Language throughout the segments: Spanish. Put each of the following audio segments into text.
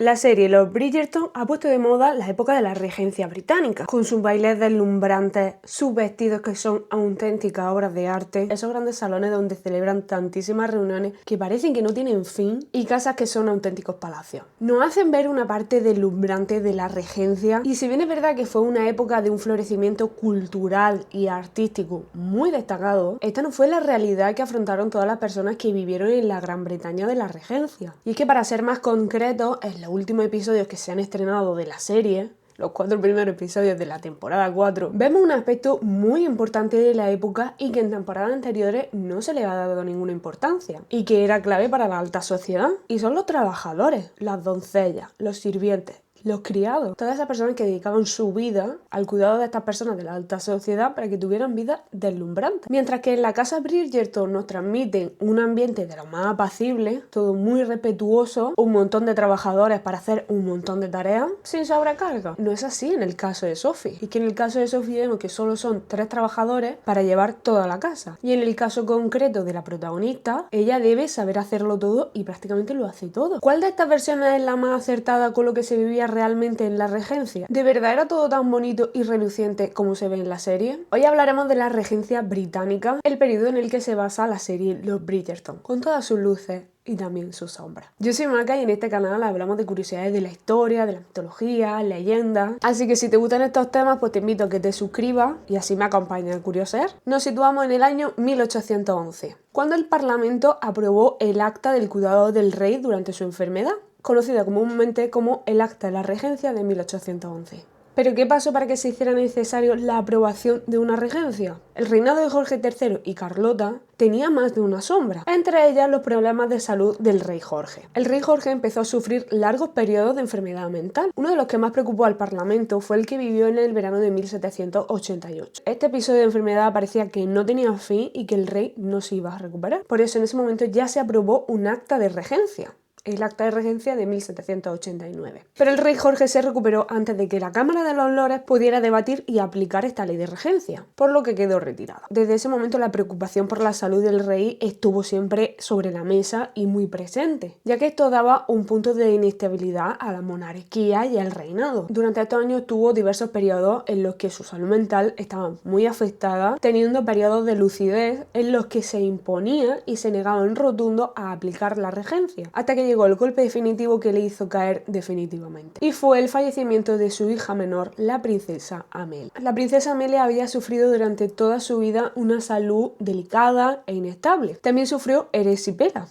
La serie Los Bridgerton ha puesto de moda la época de la regencia británica, con sus bailes deslumbrantes, sus vestidos que son auténticas obras de arte, esos grandes salones donde celebran tantísimas reuniones que parecen que no tienen fin y casas que son auténticos palacios. Nos hacen ver una parte deslumbrante de la regencia y si bien es verdad que fue una época de un florecimiento cultural y artístico muy destacado, esta no fue la realidad que afrontaron todas las personas que vivieron en la Gran Bretaña de la regencia. Y es que para ser más concretos, en los últimos episodios que se han estrenado de la serie, los 4 primeros episodios de la temporada 4, vemos un aspecto muy importante de la época y que en temporadas anteriores no se le ha dado ninguna importancia y que era clave para la alta sociedad, y son los trabajadores, las doncellas, los sirvientes, los criados, todas esas personas que dedicaban su vida al cuidado de estas personas de la alta sociedad para que tuvieran vidas deslumbrantes. Mientras que en la casa Bridgerton nos transmiten un ambiente de lo más apacible, todo muy respetuoso, un montón de trabajadores para hacer un montón de tareas sin sobrecarga. No es así en el caso de Sophie. Y que en el caso de Sophie vemos que solo son 3 trabajadores para llevar toda la casa. Y en el caso concreto de la protagonista, ella debe saber hacerlo todo y prácticamente lo hace todo. ¿Cuál de estas versiones es la más acertada con lo que se vivía realmente en la regencia? ¿De verdad era todo tan bonito y reluciente como se ve en la serie? Hoy hablaremos de la regencia británica, el periodo en el que se basa la serie Los Bridgerton, con todas sus luces y también sus sombras. Yo soy Maca y en este canal hablamos de curiosidades de la historia, de la mitología, leyendas, así que si te gustan estos temas pues te invito a que te suscribas y así me acompañes a curiosear. Nos situamos en el año 1811, cuando el Parlamento aprobó el Acta del Cuidado del Rey durante su enfermedad, conocida comúnmente como el Acta de la Regencia de 1811. ¿Pero qué pasó para que se hiciera necesario la aprobación de una regencia? El reinado de Jorge III y Carlota tenía más de una sombra, entre ellas los problemas de salud del rey Jorge. El rey Jorge empezó a sufrir largos periodos de enfermedad mental. Uno de los que más preocupó al Parlamento fue el que vivió en el verano de 1788. Este episodio de enfermedad parecía que no tenía fin y que el rey no se iba a recuperar. Por eso en ese momento ya se aprobó un acta de regencia, el Acta de Regencia de 1789. Pero el rey Jorge se recuperó antes de que la Cámara de los Lores pudiera debatir y aplicar esta ley de regencia, por lo que quedó retirada. Desde ese momento la preocupación por la salud del rey estuvo siempre sobre la mesa y muy presente, ya que esto daba un punto de inestabilidad a la monarquía y al reinado. Durante estos años tuvo diversos periodos en los que su salud mental estaba muy afectada, teniendo periodos de lucidez en los que se imponía y se negaba en rotundo a aplicar la regencia, hasta que llegó el golpe definitivo que le hizo caer definitivamente. Y fue el fallecimiento de su hija menor, la princesa Amelia. La princesa Amelia había sufrido durante toda su vida una salud delicada e inestable. También sufrió erisipela,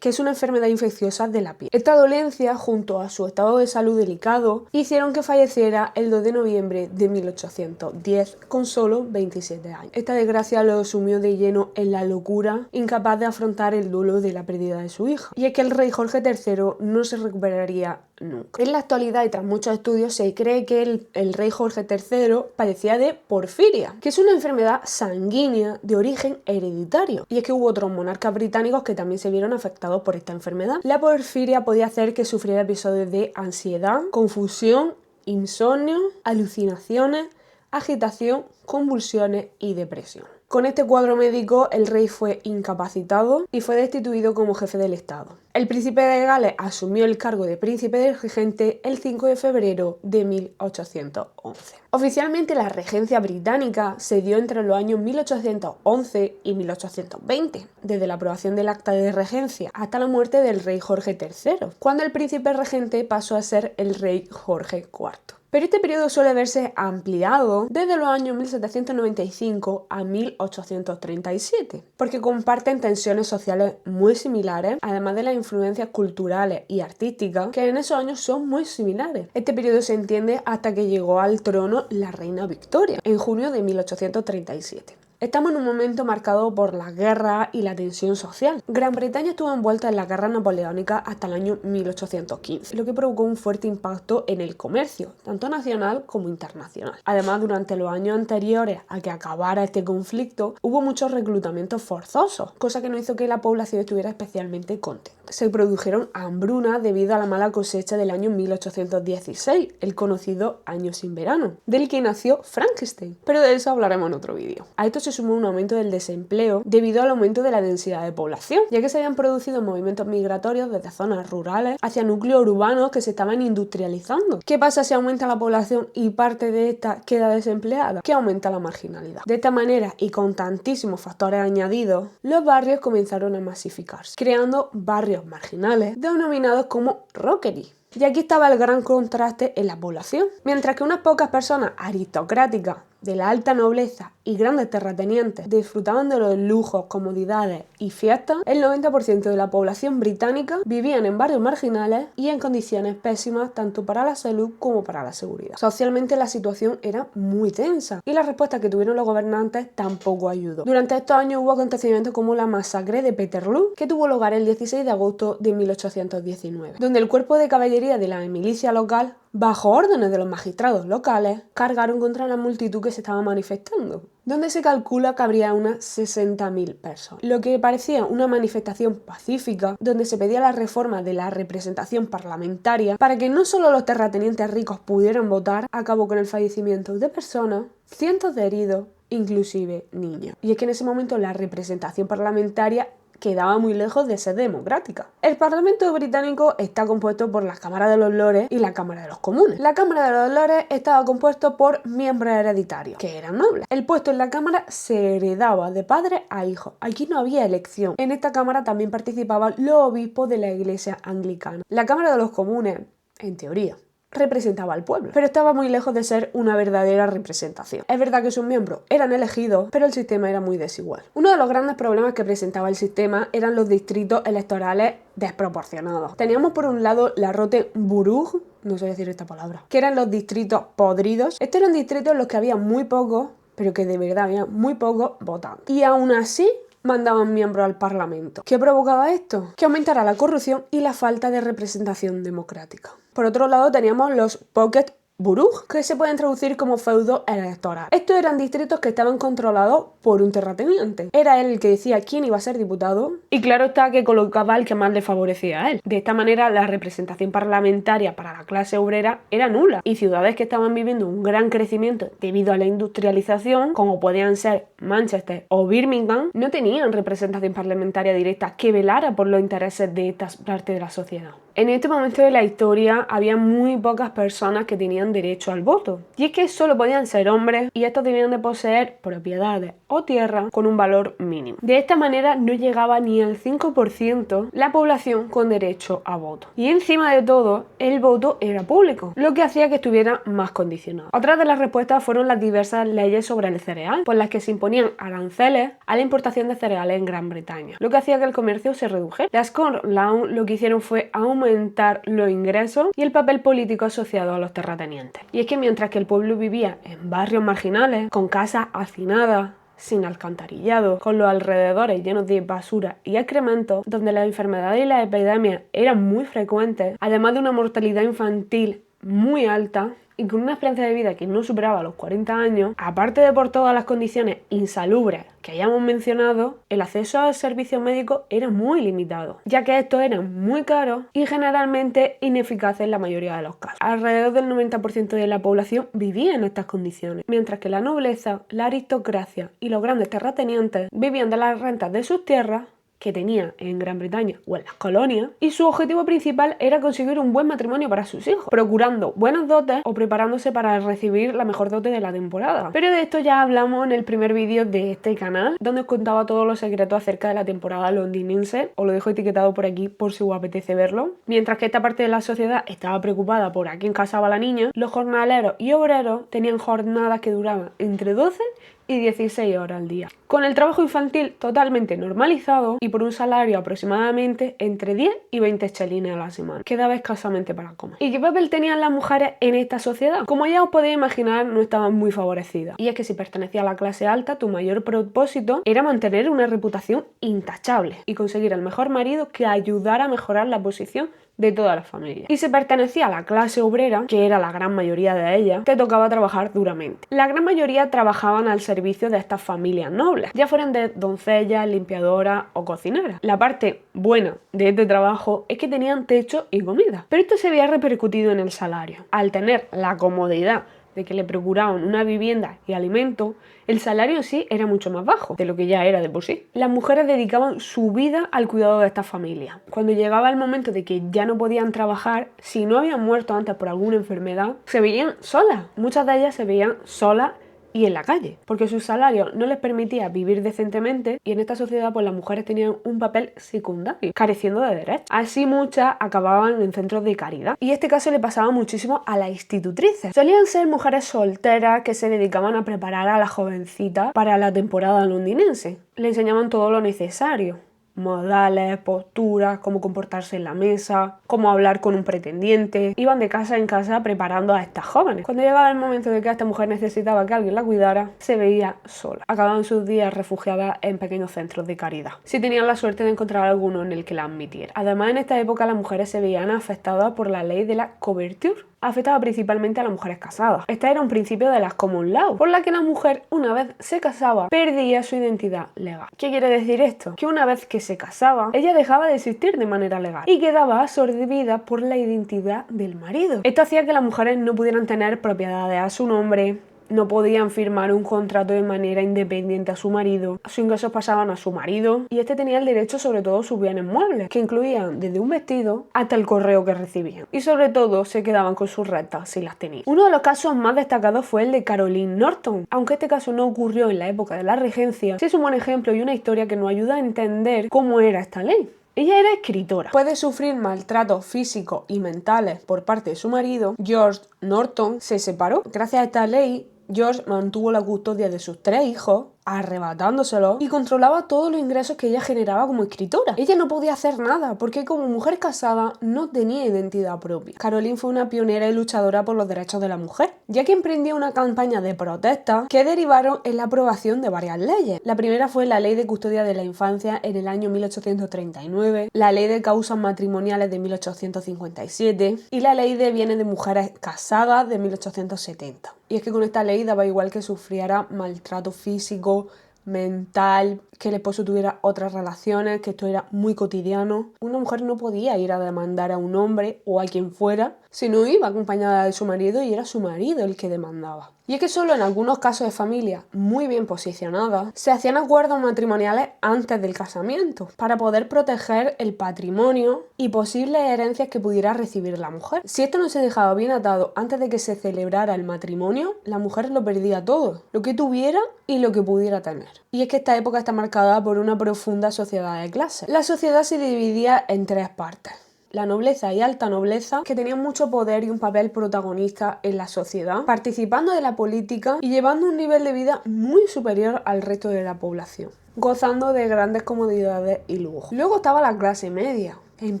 que es una enfermedad infecciosa de la piel. Esta dolencia, junto a su estado de salud delicado, hicieron que falleciera el 2 de noviembre de 1810 con solo 27 años. Esta desgracia lo sumió de lleno en la locura, incapaz de afrontar el duelo de la pérdida de su hija. Y es que el rey Jorge III no se recuperaría nunca. En la actualidad y tras muchos estudios se cree que el rey Jorge III padecía de porfiria, que es una enfermedad sanguínea de origen hereditario. Y es que hubo otros monarcas británicos que también se vieron afectados por esta enfermedad. La porfiria podía hacer que sufriera episodios de ansiedad, confusión, insomnio, alucinaciones, agitación, convulsiones y depresión. Con este cuadro médico, el rey fue incapacitado y fue destituido como jefe del Estado. El príncipe de Gales asumió el cargo de príncipe regente el 5 de febrero de 1811. Oficialmente, la regencia británica se dio entre los años 1811 y 1820, desde la aprobación del Acta de Regencia hasta la muerte del rey Jorge III, cuando el príncipe regente pasó a ser el rey Jorge IV. Pero este periodo suele verse ampliado desde los años 1795 a 1837, porque comparten tensiones sociales muy similares, además de las influencias culturales y artísticas que en esos años son muy similares. Este periodo se entiende hasta que llegó al trono la reina Victoria, en junio de 1837. Estamos en un momento marcado por la guerra y la tensión social. Gran Bretaña estuvo envuelta en la guerra napoleónica hasta el año 1815, lo que provocó un fuerte impacto en el comercio, tanto nacional como internacional. Además, durante los años anteriores a que acabara este conflicto, hubo muchos reclutamientos forzosos, cosa que no hizo que la población estuviera especialmente contenta. Se produjeron hambrunas debido a la mala cosecha del año 1816, el conocido Año sin Verano, del que nació Frankenstein, pero de eso hablaremos en otro vídeo. A esto se se sumó un aumento del desempleo debido al aumento de la densidad de población, ya que se habían producido movimientos migratorios desde zonas rurales hacia núcleos urbanos que se estaban industrializando. ¿Qué pasa si aumenta la población y parte de esta queda desempleada? Que aumenta la marginalidad. De esta manera, y con tantísimos factores añadidos, los barrios comenzaron a masificarse, creando barrios marginales denominados como rockeries. Y aquí estaba el gran contraste en la población. Mientras que unas pocas personas aristocráticas de la alta nobleza y grandes terratenientes disfrutaban de los lujos, comodidades y fiestas, el 90% de la población británica vivían en barrios marginales y en condiciones pésimas tanto para la salud como para la seguridad. Socialmente la situación era muy tensa y la respuesta que tuvieron los gobernantes tampoco ayudó. Durante estos años hubo acontecimientos como la masacre de Peterloo, que tuvo lugar el 16 de agosto de 1819, donde el cuerpo de caballería de la milicia local, bajo órdenes de los magistrados locales, cargaron contra la multitud que se estaba manifestando, donde se calcula que habría unas 60.000 personas. Lo que parecía una manifestación pacífica, donde se pedía la reforma de la representación parlamentaria para que no solo los terratenientes ricos pudieran votar, acabó con el fallecimiento de personas, cientos de heridos, inclusive niños. Y es que en ese momento la representación parlamentaria quedaba muy lejos de ser democrática. El Parlamento británico está compuesto por la Cámara de los Lores y la Cámara de los Comunes. La Cámara de los Lores estaba compuesto por miembros hereditarios, que eran nobles. El puesto en la Cámara se heredaba de padre a hijo. Aquí no había elección. En esta Cámara también participaban los obispos de la Iglesia anglicana. La Cámara de los Comunes, en teoría, representaba al pueblo, pero estaba muy lejos de ser una verdadera representación. Es verdad que sus miembros eran elegidos, pero el sistema era muy desigual. Uno de los grandes problemas que presentaba el sistema eran los distritos electorales desproporcionados. Teníamos por un lado la Rote Borough, no sé decir esta palabra, que eran los distritos podridos. Estos eran distritos en los que había muy pocos, pero que de verdad había muy pocos votantes. Y aún así mandaban miembros al Parlamento. ¿Qué provocaba esto? Que aumentara la corrupción y la falta de representación democrática. Por otro lado teníamos los Pocket Borough, que se pueden traducir como feudo electoral. Estos eran distritos que estaban controlados por un terrateniente. Era él el que decía quién iba a ser diputado y claro está que colocaba al que más le favorecía a él. De esta manera la representación parlamentaria para la clase obrera era nula y ciudades que estaban viviendo un gran crecimiento debido a la industrialización, como podían ser Manchester o Birmingham, no tenían representación parlamentaria directa que velara por los intereses de esta parte de la sociedad. En este momento de la historia había muy pocas personas que tenían derecho al voto. Y es que solo podían ser hombres y estos debían de poseer propiedades o tierra con un valor mínimo. De esta manera no llegaba ni al 5% la población con derecho a voto. Y encima de todo, el voto era público, lo que hacía que estuviera más condicionado. Otras de las respuestas fueron las diversas leyes sobre el cereal, por las que se imponían aranceles a la importación de cereales en Gran Bretaña, lo que hacía que el comercio se redujera. Las Corn Law lo que hicieron fue aumentar los ingresos y el papel político asociado a los terratenientes. Y es que mientras que el pueblo vivía en barrios marginales, con casas hacinadas, sin alcantarillado, con los alrededores llenos de basura y excrementos, donde las enfermedades y las epidemias eran muy frecuentes, además de una mortalidad infantil muy alta, y con una esperanza de vida que no superaba los 40 años, aparte de por todas las condiciones insalubres que hayamos mencionado, el acceso a servicios médicos era muy limitado, ya que estos eran muy caros y generalmente ineficaces en la mayoría de los casos. Alrededor del 90% de la población vivía en estas condiciones, mientras que la nobleza, la aristocracia y los grandes terratenientes vivían de las rentas de sus tierras que tenía en Gran Bretaña o en las colonias, y su objetivo principal era conseguir un buen matrimonio para sus hijos, procurando buenas dotes o preparándose para recibir la mejor dote de la temporada. Pero de esto ya hablamos en el primer vídeo de este canal, donde os contaba todos los secretos acerca de la temporada londinense. Os lo dejo etiquetado por aquí por si os apetece verlo. Mientras que esta parte de la sociedad estaba preocupada por a quién casaba la niña, los jornaleros y obreros tenían jornadas que duraban entre 12 y 16 horas al día, con el trabajo infantil totalmente normalizado y por un salario aproximadamente entre 10 y 20 chelines a la semana, que daba escasamente para comer. ¿Y qué papel tenían las mujeres en esta sociedad? Como ya os podéis imaginar, no estaban muy favorecidas. Y es que si pertenecías a la clase alta, tu mayor propósito era mantener una reputación intachable y conseguir el mejor marido que ayudara a mejorar la posición de toda la familia. Y si pertenecía a la clase obrera, que era la gran mayoría de ellas, te tocaba trabajar duramente. La gran mayoría trabajaban al servicio de estas familias nobles, ya fueran de doncellas, limpiadoras o cocineras. La parte buena de este trabajo es que tenían techo y comida, pero esto se había repercutido en el salario. Al tener la comodidad de que le procuraban una vivienda y alimento, el salario en sí era mucho más bajo de lo que ya era de por sí. Las mujeres dedicaban su vida al cuidado de estas familias. Cuando llegaba el momento de que ya no podían trabajar, si no habían muerto antes por alguna enfermedad, se veían solas. Muchas de ellas se veían solas y en la calle, porque su salario no les permitía vivir decentemente y en esta sociedad pues las mujeres tenían un papel secundario, careciendo de derechos. Así muchas acababan en centros de caridad y este caso le pasaba muchísimo a las institutrices. Solían ser mujeres solteras que se dedicaban a preparar a las jovencitas para la temporada londinense. Le enseñaban todo lo necesario: modales, posturas, cómo comportarse en la mesa, cómo hablar con un pretendiente. Iban de casa en casa preparando a estas jóvenes. Cuando llegaba el momento de que esta mujer necesitaba que alguien la cuidara, se veía sola. Acababan sus días refugiadas en pequeños centros de caridad, si tenían la suerte de encontrar alguno en el que la admitiera. Además, en esta época las mujeres se veían afectadas por la ley de la couverture. Afectaba principalmente a las mujeres casadas. Este era un principio de las common law, por la que la mujer, una vez se casaba, perdía su identidad legal. ¿Qué quiere decir esto? Que una vez que se casaba, ella dejaba de existir de manera legal y quedaba absorbida por la identidad del marido. Esto hacía que las mujeres no pudieran tener propiedades a su nombre, no podían firmar un contrato de manera independiente a su marido, sus ingresos pasaban a su marido y este tenía el derecho sobre todo a sus bienes muebles, que incluían desde un vestido hasta el correo que recibían. Y sobre todo se quedaban con sus rentas si las tenían. Uno de los casos más destacados fue el de Caroline Norton. Aunque este caso no ocurrió en la época de la regencia, sí es un buen ejemplo y una historia que nos ayuda a entender cómo era esta ley. Ella era escritora. Después de sufrir maltratos físicos y mentales por parte de su marido, George Norton se separó. Gracias a esta ley, George mantuvo la custodia de sus 3 hijos, arrebatándoselos, y controlaba todos los ingresos que ella generaba como escritora. Ella no podía hacer nada porque como mujer casada no tenía identidad propia. Caroline fue una pionera y luchadora por los derechos de la mujer, ya que emprendió una campaña de protesta que derivaron en la aprobación de varias leyes. La primera fue la Ley de Custodia de la Infancia en el año 1839, la Ley de Causas Matrimoniales de 1857 y la Ley de Bienes de Mujeres Casadas de 1870. Y es que con esta ley daba igual que sufriera maltrato físico, mental, que el esposo tuviera otras relaciones, que esto era muy cotidiano. Una mujer no podía ir a demandar a un hombre o a quien fuera si no iba acompañada de su marido y era su marido el que demandaba. Y es que solo en algunos casos de familias muy bien posicionadas se hacían acuerdos matrimoniales antes del casamiento para poder proteger el patrimonio y posibles herencias que pudiera recibir la mujer. Si esto no se dejaba bien atado antes de que se celebrara el matrimonio, la mujer lo perdía todo, lo que tuviera y lo que pudiera tener. Y es que esta época está marcada por una profunda sociedad de clases. La sociedad se dividía en 3 partes: la nobleza y alta nobleza, que tenían mucho poder y un papel protagonista en la sociedad, participando de la política y llevando un nivel de vida muy superior al resto de la población, gozando de grandes comodidades y lujos. Luego estaba la clase media, en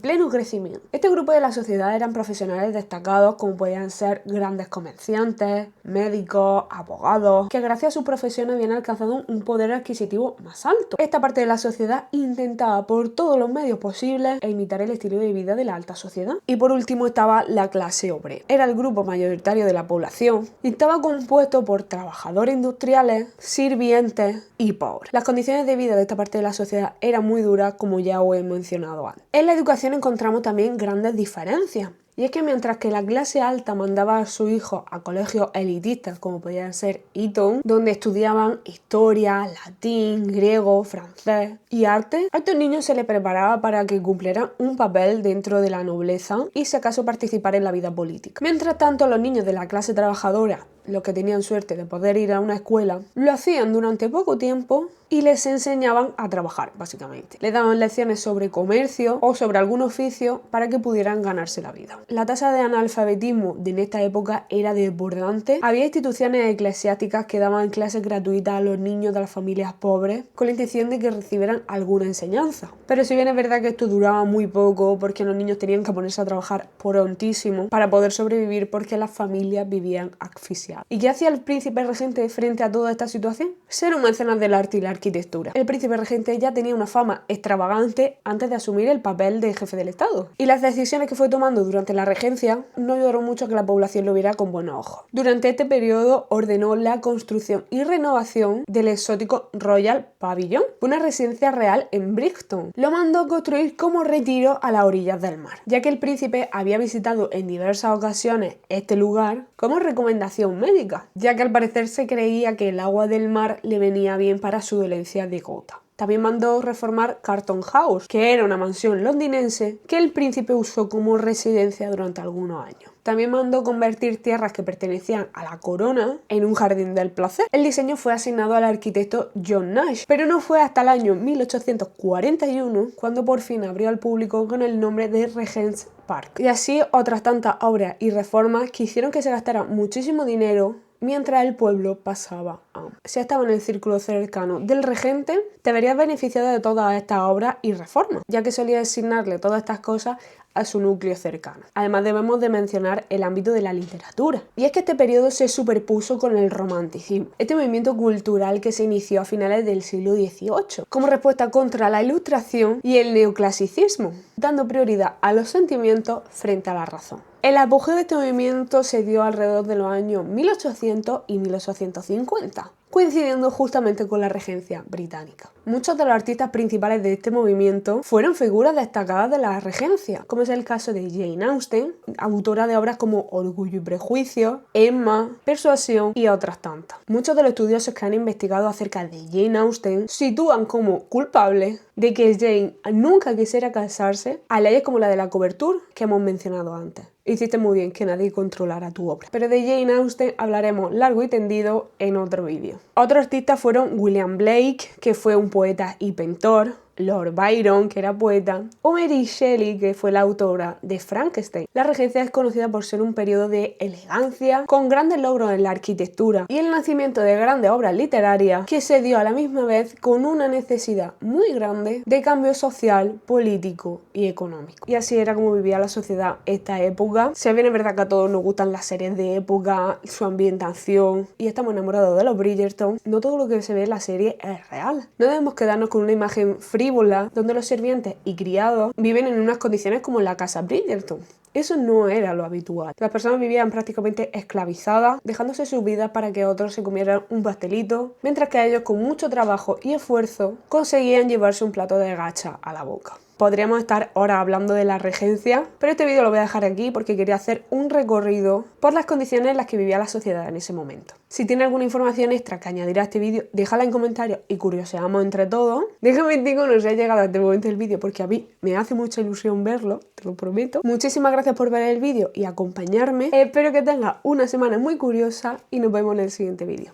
pleno crecimiento. Este grupo de la sociedad eran profesionales destacados como podían ser grandes comerciantes, médicos, abogados, que gracias a sus profesiones habían alcanzado un poder adquisitivo más alto. Esta parte de la sociedad intentaba por todos los medios posibles imitar el estilo de vida de la alta sociedad. Y por último estaba la clase obrera. Era el grupo mayoritario de la población y estaba compuesto por trabajadores industriales, sirvientes y pobres. Las condiciones de vida de esta parte de la sociedad eran muy duras, como ya os he mencionado antes. En la educación encontramos también grandes diferencias. Y es que mientras que la clase alta mandaba a sus hijos a colegios elitistas como podían ser Eton, donde estudiaban historia, latín, griego, francés y arte, a estos niños se les preparaba para que cumplieran un papel dentro de la nobleza y si acaso participar en la vida política. Mientras tanto, los niños de la clase trabajadora, los que tenían suerte de poder ir a una escuela, lo hacían durante poco tiempo y les enseñaban a trabajar, básicamente. Les daban lecciones sobre comercio o sobre algún oficio para que pudieran ganarse la vida. La tasa de analfabetismo en esta época era desbordante. Había instituciones eclesiásticas que daban clases gratuitas a los niños de las familias pobres con la intención de que recibieran alguna enseñanza. Pero si bien es verdad que esto duraba muy poco porque los niños tenían que ponerse a trabajar prontísimo para poder sobrevivir porque las familias vivían asfixiadas. ¿Y qué hacía el príncipe regente frente a toda esta situación? Ser un mecenas del arte y la arquitectura. El príncipe regente ya tenía una fama extravagante antes de asumir el papel de jefe del Estado. Y las decisiones que fue tomando durante la regencia no ayudaron mucho a que la población lo viera con buenos ojos. Durante este periodo ordenó la construcción y renovación del exótico Royal Pavilion, una residencia real en Brixton. Lo mandó construir como retiro a las orillas del mar, ya que el príncipe había visitado en diversas ocasiones este lugar como recomendación médica, ya que al parecer se creía que el agua del mar le venía bien para su dolencia de gota. También mandó reformar Carlton House, que era una mansión londinense que el príncipe usó como residencia durante algunos años. También mandó convertir tierras que pertenecían a la corona en un jardín del placer. El diseño fue asignado al arquitecto John Nash, pero no fue hasta el año 1841 cuando por fin abrió al público con el nombre de Regent's Park. Y así otras tantas obras y reformas que hicieron que se gastara muchísimo dinero mientras el pueblo pasaba hambre. Si estaba en el círculo cercano del regente, te verías beneficiado de todas estas obras y reformas, ya que solía asignarle todas estas cosas a su núcleo cercano. Además debemos de mencionar el ámbito de la literatura. Y es que este periodo se superpuso con el romanticismo, este movimiento cultural que se inició a finales del siglo XVIII, como respuesta contra la ilustración y el neoclasicismo, dando prioridad a los sentimientos frente a la razón. El apogeo de este movimiento se dio alrededor de los años 1800 y 1850, coincidiendo justamente con la regencia británica. Muchos de los artistas principales de este movimiento fueron figuras destacadas de la regencia, como es el caso de Jane Austen, autora de obras como Orgullo y Prejuicio, Emma, Persuasión y otras tantas. Muchos de los estudiosos que han investigado acerca de Jane Austen sitúan como culpable de que Jane nunca quisiera casarse a leyes como la de la cobertura que hemos mencionado antes. Hiciste muy bien que nadie controlara tu obra. Pero de Jane Austen hablaremos largo y tendido en otro vídeo. Otros artistas fueron William Blake, que fue un poeta y pintor, Lord Byron, que era poeta, o Mary Shelley, que fue la autora de Frankenstein. La regencia es conocida por ser un periodo de elegancia, con grandes logros en la arquitectura y el nacimiento de grandes obras literarias que se dio a la misma vez con una necesidad muy grande de cambio social, político y económico. Y así era como vivía la sociedad esta época. Si bien es verdad que a todos nos gustan las series de época, su ambientación y estamos enamorados de los Bridgerton, no todo lo que se ve en la serie es real. No debemos quedarnos con una imagen frívola donde los sirvientes y criados viven en unas condiciones como en la casa Bridgerton. Eso no era lo habitual. Las personas vivían prácticamente esclavizadas, dejándose su vida para que otros se comieran un pastelito, mientras que ellos con mucho trabajo y esfuerzo conseguían llevarse un plato de gacha a la boca. Podríamos estar horas hablando de la regencia, pero este vídeo lo voy a dejar aquí porque quería hacer un recorrido por las condiciones en las que vivía la sociedad en ese momento. Si tienes alguna información extra que añadir a este vídeo, déjala en comentarios y curioseamos entre todos. Déjame en ti si has llegado a este momento del vídeo porque a mí me hace mucha ilusión verlo, te lo prometo. Muchísimas gracias por ver el vídeo y acompañarme. Espero que tengas una semana muy curiosa y nos vemos en el siguiente vídeo.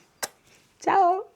¡Chao!